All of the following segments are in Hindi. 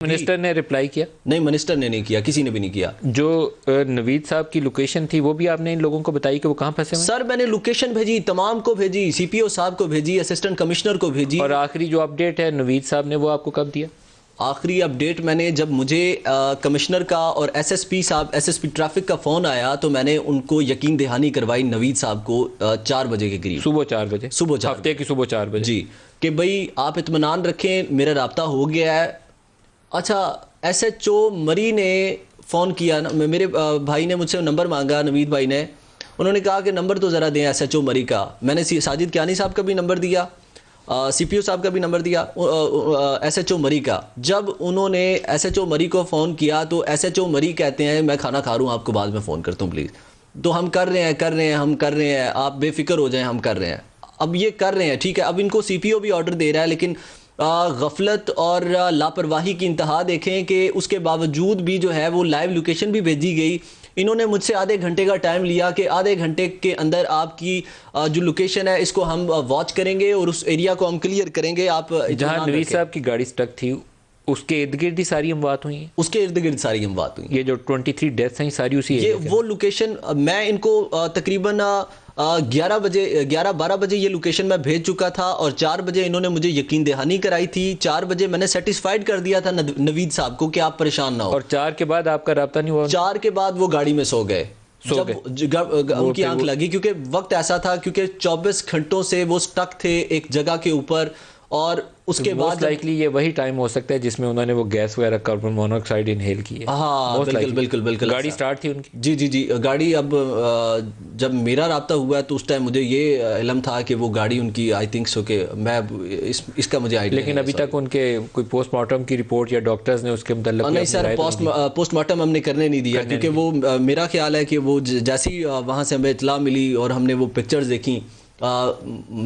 मिनिस्टर ने रिप्लाई किया? नहीं, मिनिस्टर ने नहीं किया, किसी ने भी नहीं किया। जो नवीद साहब की लोकेशन थी वो भी आपने इन लोगों को बताई कि वो कहाँ फंसे हुए? सर मैंने लोकेशन भेजी, तमाम को भेजी, सीपीओ साहब को भेजी, असिस्टेंट कमिश्नर को भेजी। और आखिरी जो अपडेट है नवीद साहब ने वो आपको कब दिया? आखिरी अपडेट मैंने जब मुझे कमिश्नर का और एसएसपी ट्रैफिक का फ़ोन आया तो मैंने उनको यकीन दहानी करवाई नवीद साहब को 4 बजे के करीब, सुबह 4 बजे, हफ्ते की सुबह 4 बजे जी, कि भाई आप इत्मीनान रखें, मेरा रब्ता हो गया है। अच्छा, एसएचओ मरी ने फ़ोन किया ना, मेरे भाई ने मुझसे नंबर मांगा, नवीद भाई ने, उन्होंने कहा कि नंबर तो ज़रा दें एसएचओ मरी का। मैंने साजिद कियानी साहब का भी नंबर दिया, सीपीओ साहब का भी नंबर दिया, एसएचओ मरी का। जब उन्होंने एसएचओ मरी को फ़ोन किया तो एसएचओ मरी कहते हैं मैं खाना खा रहा हूँ, आपको बाद में फ़ोन करता हूँ प्लीज़। तो हम कर रहे हैं, आप बेफिक्र हो जाएं, हम कर रहे हैं। अब ये कर रहे हैं, ठीक है। अब इनको सीपीओ भी ऑर्डर दे रहा है, लेकिन गफलत और लापरवाही की इंतहा देखें कि उसके बावजूद भी जो है वो लाइव लोकेशन भी भेजी गई। इन्होंने मुझसे आधे घंटे का टाइम लिया कि आधे घंटे के अंदर आपकी जो लोकेशन है इसको हम वॉच करेंगे और उस एरिया को हम क्लियर करेंगे। आप जहां नवीद साहब की गाड़ी स्टक थी उसके इर्द गिर्द ही सारी अमवात हुई हैं? उसके इर्द गिर्द सारी अमवात हुई। ये जो 23 डेथ्स हैं सारी उसी ये वो लोकेशन, मैं इनको तकरीबन 11-12 बजे ये लोकेशन मैं भेज चुका था और 4 बजे इन्होंने मुझे यकीन दहानी कराई थी। 4 बजे मैंने सेटिस्फाइड कर दिया था नवीद साहब को कि आप परेशान ना हो। और 4 के बाद आपका रब्ता नहीं हुआ? 4 के बाद वो गाड़ी में सो गए। उनकी आंख लगी, क्योंकि वक्त ऐसा था, क्योंकि 24 घंटों से वो स्टक थे एक जगह के ऊपर। और उसके बाद लाइकली ये वही टाइम हो सकता है जिसमें उन्होंने वो गैस वगैरह कार्बन मोनोऑक्साइड इनहेल की है। हाँ, बिल्कुल। गाड़ी स्टार्ट थी उनकी? जी, गाड़ी, अब जब मेरा राब्ता हुआ तो उस टाइम मुझे ये इल्म था कि वो गाड़ी उनकी, आई थिंक सो, कि मैं इसका मुझे आइडिया। लेकिन अभी तक उनके कोई पोस्टमार्टम की रिपोर्ट या डॉक्टर्स ने उसके मुताल्लिक? नहीं सर, पोस्टमार्टम हमने करने नहीं दिया, क्योंकि वो मेरा ख्याल है कि वो जैसी वहाँ से हमें इतला मिली और हमने वो पिक्चर्स देखी,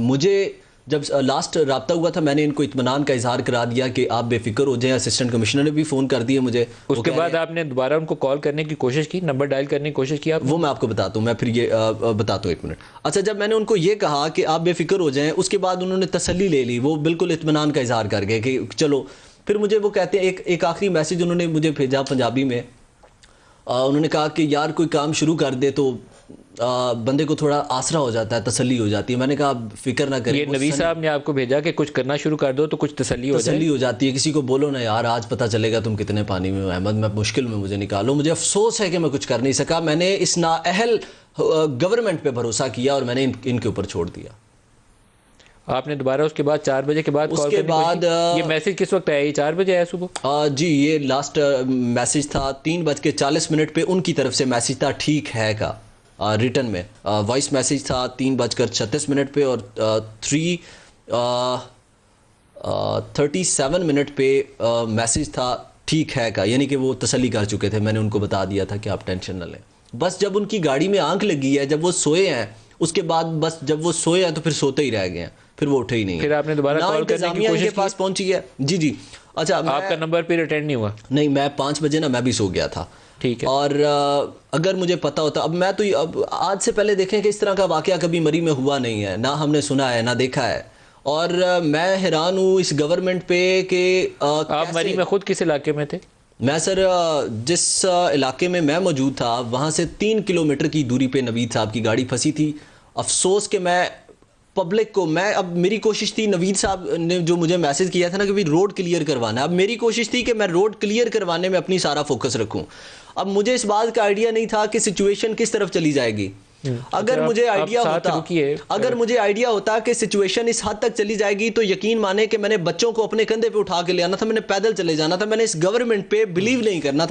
मुझे जब लास्ट राब्ता हुआ था मैंने इनको इत्मीनान का इजहार करा दिया कि आप बेफिक्र हो जाएं। असिस्टेंट कमिश्नर ने भी फ़ोन कर दिए मुझे। उसके बाद आपने दोबारा उनको कॉल करने की कोशिश की, नंबर डायल करने की कोशिश की? वो मैं आपको बताता हूँ, मैं फिर ये बताता हूँ, 1 मिनट। अच्छा, जब मैंने उनको ये कहा कि आप बेफिक्र हो जाएं, उसके बाद उन्होंने तसल्ली ले ली, वो बिल्कुल इत्मीनान का इजहार कर गए कि चलो। फिर मुझे वो कहते हैं, एक आखिरी मैसेज उन्होंने मुझे भेजा पंजाबी में। उन्होंने कहा कि यार कोई काम शुरू कर दे तो बंदे को थोड़ा आसरा हो जाता है, तसल्ली हो जाती है। मैंने कहा फिक्र ना करें। ये नवीद साहब ने आपको भेजा कि कुछ करना शुरू कर दो तो कुछ तसल्ली हो जाती है। किसी को बोलो ना यार आज पता चलेगा तुम कितने पानी में हो अहमद, मैं मुश्किल में, मुझे निकालो। मुझे अफसोस है कि मैं कुछ कर नहीं सका। मैंने इस नाअहल गवर्नमेंट पे भरोसा किया और मैंने इनके ऊपर छोड़ दिया। आपने दोबारा उसके बाद 4 बजे के बाद उसके बाद ये मैसेज किस वक्त आया? ये 4 बजे आया सुबह? जी, ये लास्ट मैसेज था 3:40 पे उनकी तरफ से मैसेज था, ठीक है का, रिटर्न में। वॉइस मैसेज था 3:36 पे और 3:37 पे मैसेज था ठीक है का, यानी कि वो तसल्ली कर चुके थे। मैंने उनको बता दिया था कि आप टेंशन न लें। बस जब उनकी गाड़ी में आंख लगी है, जब वो सोए हैं, उसके बाद बस जब वो सोए हैं तो फिर सोते ही रह गए हैं, फिर वो उठे ही नहीं। फिर आपने दोबारा कॉल करने की कोशिश की? पास पहुंची है जी। अच्छा, आपका नंबर फिर अटेंड नहीं हुआ? नहीं, मैं 5 बजे ना मैं भी सो गया था। ठीक है। और अगर मुझे पता होता, अब मैं तो अब आज से पहले देखें कि इस तरह का वाकया कभी मरी में हुआ नहीं है, ना हमने सुना है ना देखा है। और मैं हैरान हूँ इस गवर्नमेंट पे कि आप मरी में खुद किस इलाके में थे? मैं सर जिस इलाके में मैं मौजूद था वहाँ से 3 किलोमीटर की दूरी पे नवीद साहब की गाड़ी फंसी थी। अफसोस कि मैं पब्लिक को, मैं, अब मेरी कोशिश थी, नवीद साहब ने जो मुझे मैसेज किया था ना कि भाई रोड क्लियर करवाना है, अब मेरी कोशिश थी कि मैं रोड क्लियर करवाने में अपनी सारा फोकस रखूं। अब मुझे इस बात का आइडिया नहीं था कि सिचुएशन किस तरफ चली जाएगी। अगर मुझे आइडिया होता कि सिचुएशन इस हद तक चली जाएगी तो यकीन माने कि मैंने बच्चों को अपने कंधे पे उठा के ले आना था, मैंने पैदल चले जाना था, मैंने इस गवर्नमेंट पे बिलीव नहीं करना था।